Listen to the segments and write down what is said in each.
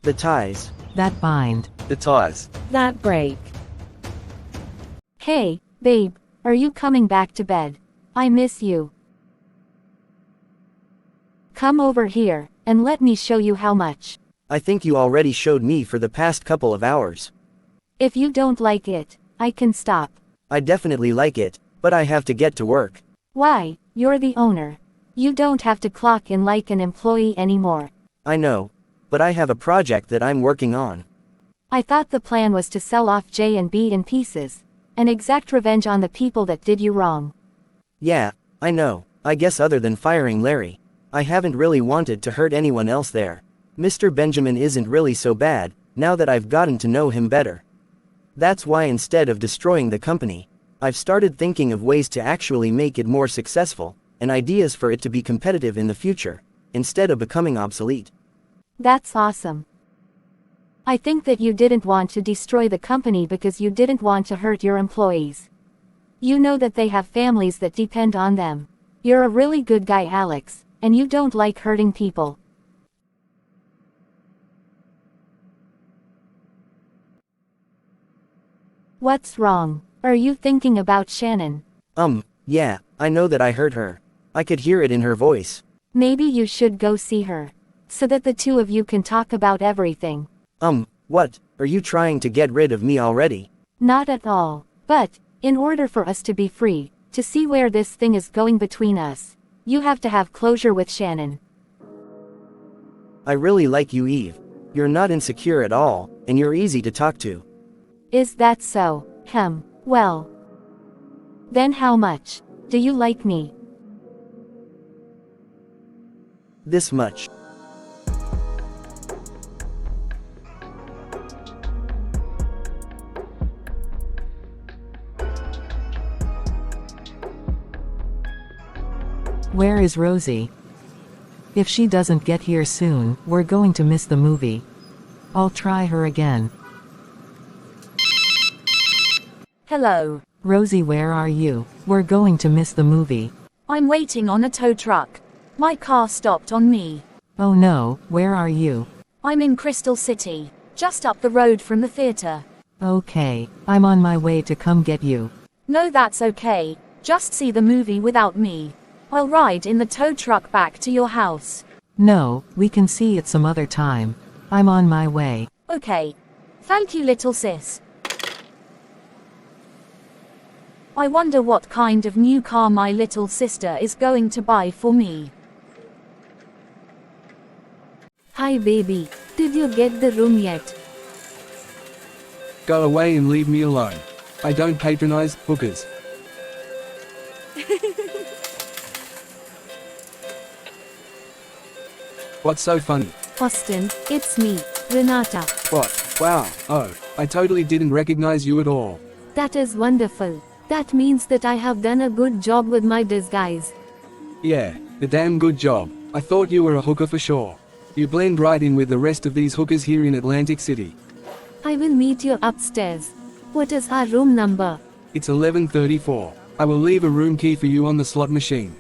The ties. That bind. The ties. That break. Hey, babe, are you coming back to bed? I miss you. Come over here, and let me show you how much. I think you already showed me for the past couple of hours. If you don't like it, I can stop. I definitely like it, but I have to get to work. Why, you're the owner. You don't have to clock in like an employee anymore. I know, but I have a project that I'm working on. I thought the plan was to sell off J and B in pieces, and exact revenge on the people that did you wrong. Yeah, I know. I guess other than firing Larry, I haven't really wanted to hurt anyone else there. Mr. Benjamin isn't really so bad, now that I've gotten to know him better. That's why instead of destroying the company, I've started thinking of ways to actually make it more successful, and ideas for it to be competitive in the future, instead of becoming obsolete. That's awesome. I think that you didn't want to destroy the company because you didn't want to hurt your employees. You know that they have families that depend on them. You're a really good guy, Alex, and you don't like hurting people. What's wrong? Are you thinking about Shannon? Yeah, I know that I hurt her. I could hear it in her voice. Maybe you should go see her, so that the two of you can talk about everything. What? Are you trying to get rid of me already? Not at all. But, in order for us to be free, to see where this thing is going between us, you have to have closure with Shannon. I really like you, Eve. You're not insecure at all, and you're easy to talk to. Is that so? Well. Then how much do you like me? This much. Where is Rosie? If she doesn't get here soon, we're going to miss the movie. I'll try her again. Hello. Rosie, where are you? We're going to miss the movie. I'm waiting on a tow truck. My car stopped on me. Oh no, where are you? I'm in Crystal City, just up the road from the theater. Okay, I'm on my way to come get you. No, that's okay. Just see the movie without me. I'll ride in the tow truck back to your house. No, we can see it some other time. I'm on my way. Okay. Thank you, little sis. I wonder what kind of new car my little sister is going to buy for me. Hi baby, did you get the room yet? Go away and leave me alone. I don't patronize hookers. What's so funny? Austin, it's me, Renata. What? Wow, oh, I totally didn't recognize you at all. That is wonderful. That means that I have done a good job with my disguise. Yeah, a damn good job. I thought you were a hooker for sure. You blend right in with the rest of these hookers here in Atlantic City. I will meet you upstairs. What is our room number? It's 11:34. I will leave a room key for you on the slot machine.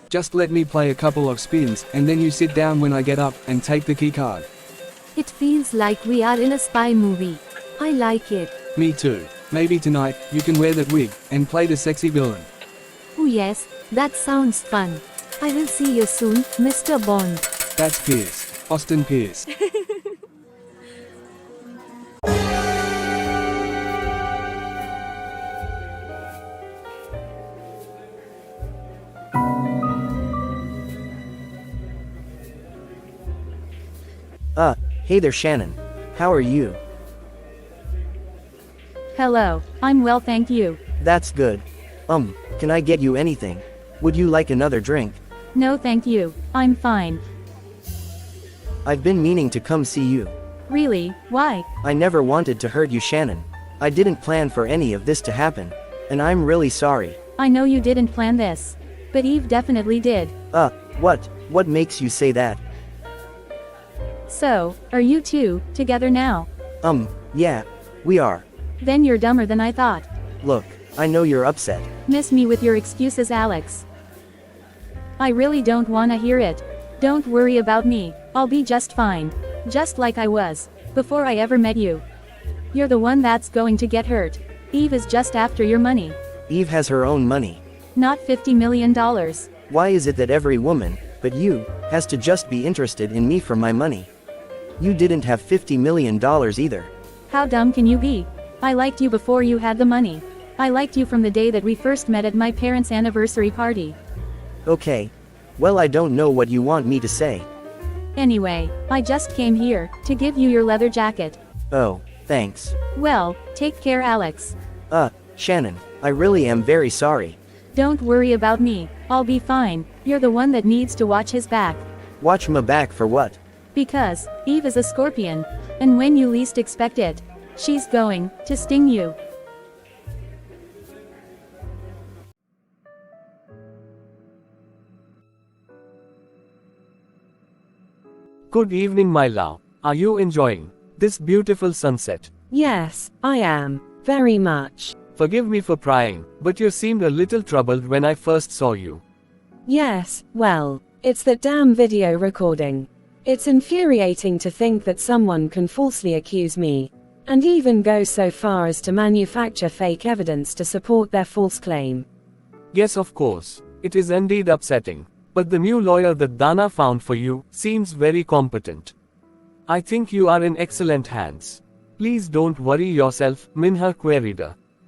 Just let me play a couple of spins, and then you sit down when I get up, and take the key card. It feels like we are in a spy movie. I like it. Me too. Maybe tonight, you can wear that wig, and play the sexy villain. Oh yes, that sounds fun. I will see you soon, Mr. Bond. That's Pierce. Austin Pierce. Hey there, Shannon. How are you? Hello, I'm well, thank you. That's good. Can I get you anything? Would you like another drink? No, thank you. I'm fine. I've been meaning to come see you. Really? Why? I never wanted to hurt you, Shannon. I didn't plan for any of this to happen. And I'm really sorry. I know you didn't plan this. But Eve definitely did. What? What makes you say that? So, are you two together now? Yeah, we are. Then you're dumber than I thought. Look, I know you're upset. Miss me with your excuses, Alex. I really don't wanna hear it. Don't worry about me, I'll be just fine. Just like I was, before I ever met you. You're the one that's going to get hurt. Eve is just after your money. Eve has her own money. Not $50 million. Why is it that every woman, but you, has to just be interested in me for my money? You didn't have $50 million either. How dumb can you be? I liked you before you had the money. I liked you from the day that we first met at my parents' anniversary party. Okay. Well, I don't know what you want me to say. Anyway, I just came here to give you your leather jacket. Oh, thanks. Well, take care, Alex. Shannon, I really am very sorry. Don't worry about me, I'll be fine. You're the one that needs to watch his back. Watch my back for what? Because Eve is a scorpion, and when you least expect it, she's going to sting you. Good evening, my love. Are you enjoying this beautiful sunset? Yes, I am. Very much. Forgive me for prying, but you seemed a little troubled when I first saw you. Yes, well, it's that damn video recording. It's infuriating to think that someone can falsely accuse me, and even go so far as to manufacture fake evidence to support their false claim. Yes, of course. It is indeed upsetting. But the new lawyer that Dana found for you seems very competent. I think you are in excellent hands. Please don't worry yourself, Minha queried.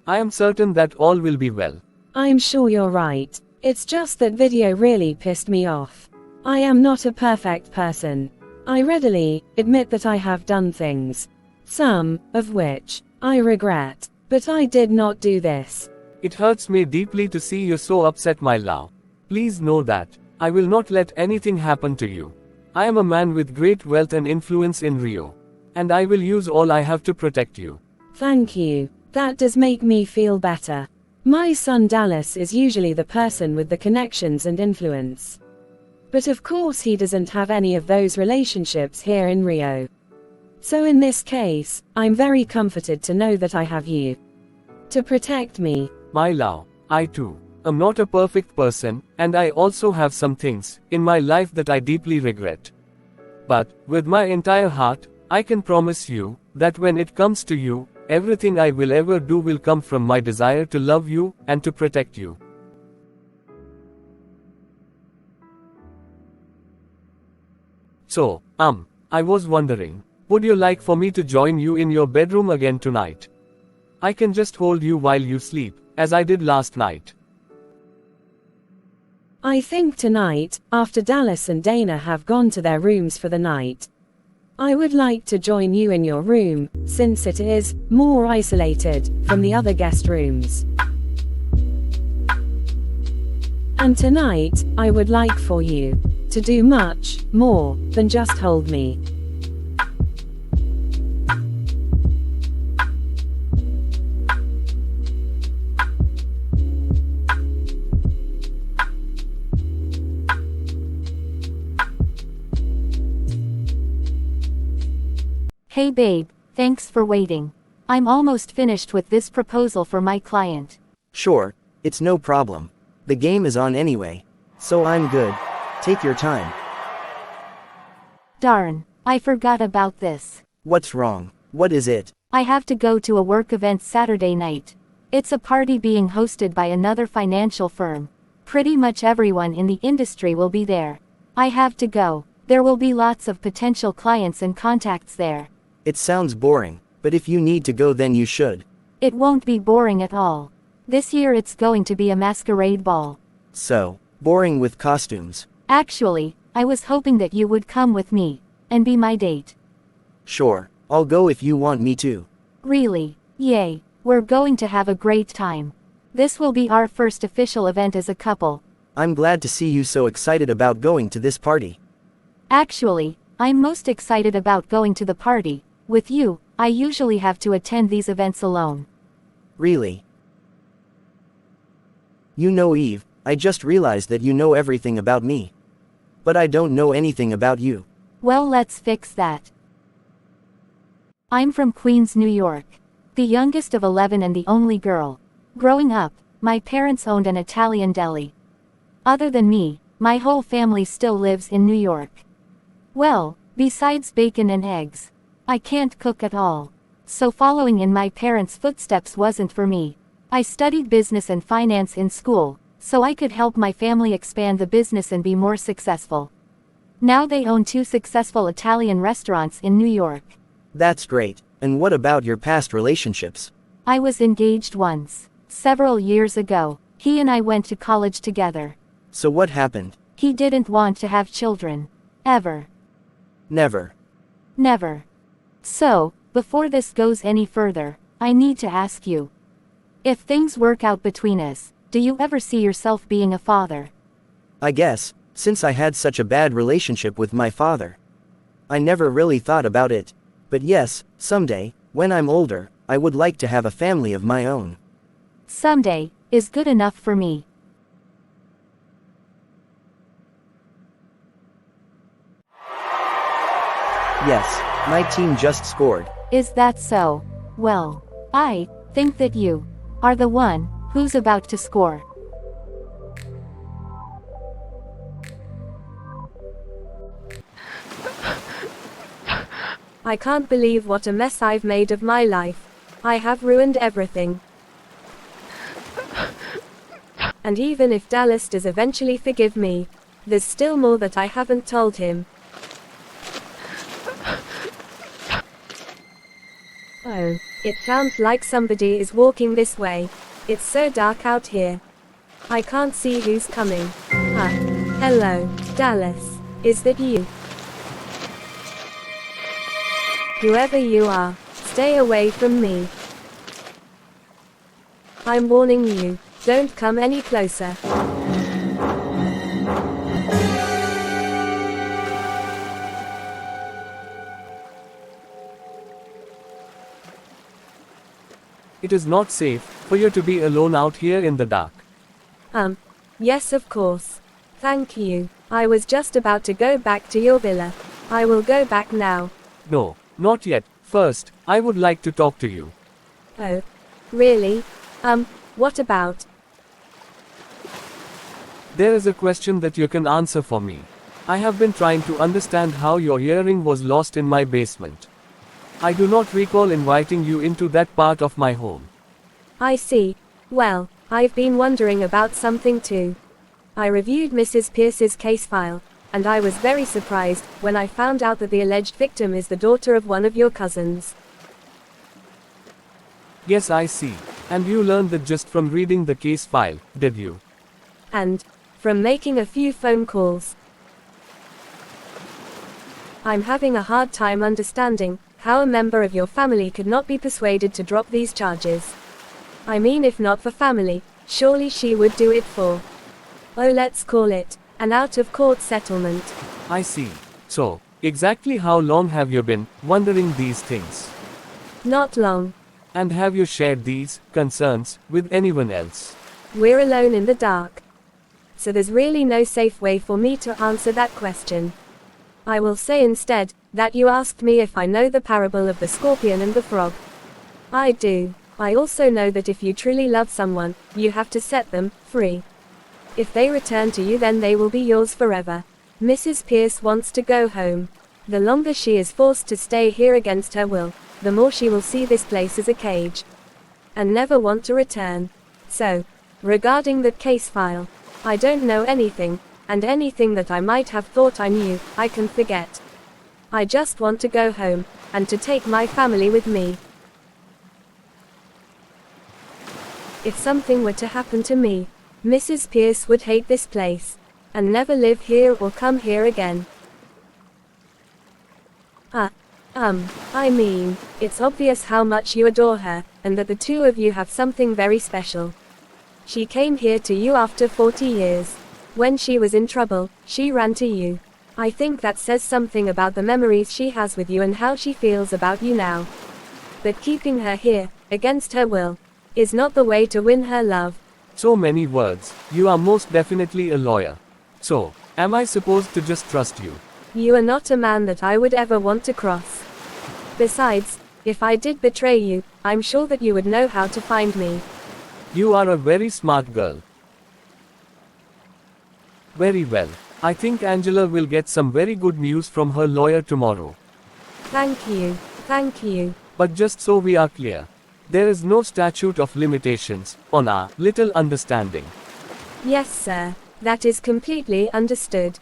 I am certain that all will be well. I'm sure you're right. It's just that video really pissed me off. I am not a perfect person. I readily admit that I have done things, some of which I regret, but I did not do this. It hurts me deeply to see you so upset, my love. Please know that I will not let anything happen to you. I am a man with great wealth and influence in Rio, and I will use all I have to protect you. Thank you. That does make me feel better. My son Dallas is usually the person with the connections and influence. But of course he doesn't have any of those relationships here in Rio. So in this case, I'm very comforted to know that I have you to protect me. My love, I too am not a perfect person, and I also have some things in my life that I deeply regret. But, with my entire heart, I can promise you that when it comes to you, everything I will ever do will come from my desire to love you and to protect you. So, I was wondering, would you like for me to join you in your bedroom again tonight? I can just hold you while you sleep, as I did last night. I think tonight, after Dallas and Dana have gone to their rooms for the night, I would like to join you in your room, since it is more isolated from the other guest rooms. And tonight, I would like for you to do much more than just hold me. Hey babe, thanks for waiting. I'm almost finished with this proposal for my client. Sure, it's no problem. The game is on anyway. So I'm good. Take your time. Darn, I forgot about this. What's wrong? What is it? I have to go to a work event Saturday night. It's a party being hosted by another financial firm. Pretty much everyone in the industry will be there. I have to go. There will be lots of potential clients and contacts there. It sounds boring, but if you need to go then you should. It won't be boring at all. This year it's going to be a masquerade ball. So, boring with costumes. Actually, I was hoping that you would come with me, and be my date. Sure, I'll go if you want me to. Really? Yay, we're going to have a great time. This will be our first official event as a couple. I'm glad to see you so excited about going to this party. Actually, I'm most excited about going to the party. With you, I usually have to attend these events alone. Really? You know Eve, I just realized that you know everything about me. But I don't know anything about you. Well, let's fix that. I'm from Queens, New York. The youngest of 11 and the only girl. Growing up, my parents owned an Italian deli. Other than me, my whole family still lives in New York. Well, Besides bacon and eggs, I can't cook at all. So following in my parents' footsteps wasn't for me. I studied business and finance in school, so I could help my family expand the business and be more successful. Now they own 2 successful Italian restaurants in New York. That's great. And what about your past relationships? I was engaged once. Several years ago. He and I went to college together. So what happened? He didn't want to have children. Ever. Never. Never. So, before this goes any further, I need to ask you. If things work out between us, do you ever see yourself being a father? I guess, since I had such a bad relationship with my father. I never really thought about it. But yes, someday, when I'm older, I would like to have a family of my own. Someday is good enough for me. Yes, my team just scored. Is that so? Well, I think that you are the one who's about to score. I can't believe what a mess I've made of my life. I have ruined everything. And even if Dallas does eventually forgive me, there's still more that I haven't told him. Oh, it sounds like somebody is walking this way. It's so dark out here. I can't see who's coming. Hello, Dallas. Is that you? Whoever you are, stay away from me. I'm warning you, don't come any closer. It is not safe for you to be alone out here in the dark. Yes, of course. Thank you. I was just about to go back to your villa. I will go back now. No, not yet. First, I would like to talk to you. Oh, really? What about? There is a question that you can answer for me. I have been trying to understand how your earring was lost in my basement. I do not recall inviting you into that part of my home. I see. Well, I've been wondering about something too. I reviewed Mrs. Pierce's case file, and I was very surprised when I found out that the alleged victim is the daughter of one of your cousins. Yes, I see. And you learned that just from reading the case file, did you? And from making a few phone calls. I'm having a hard time understanding how a member of your family could not be persuaded to drop these charges. I mean, if not for family, surely she would do it for, let's call it an out-of-court settlement. I see. So, exactly how long have you been wondering these things? Not long. And have you shared these concerns with anyone else? We're alone in the dark. So there's really no safe way for me to answer that question. I will say instead that you asked me if I know the parable of the scorpion and the frog. I do. I also know that if you truly love someone, you have to set them free. If they return to you, then they will be yours forever. Mrs. Pierce wants to go home. The longer she is forced to stay here against her will, the more she will see this place as a cage and never want to return. So, regarding that case file, I don't know anything, and anything that I might have thought I knew, I can forget. I just want to go home, and to take my family with me. If something were to happen to me, Mrs. Pierce would hate this place, and never live here or come here again. I mean, it's obvious how much you adore her, and that the two of you have something very special. She came here to you after 40 years. When she was in trouble, she ran to you. I think that says something about the memories she has with you and how she feels about you now. But keeping her here, against her will, is not the way to win her love. So many words. You are most definitely a lawyer. So, am I supposed to just trust you? You are not a man that I would ever want to cross. Besides, if I did betray you, I'm sure that you would know how to find me. You are a very smart girl. Very well. I think Angela will get some very good news from her lawyer tomorrow. Thank you. Thank you. But just so we are clear, there is no statute of limitations on our little understanding. Yes, sir. That is completely understood.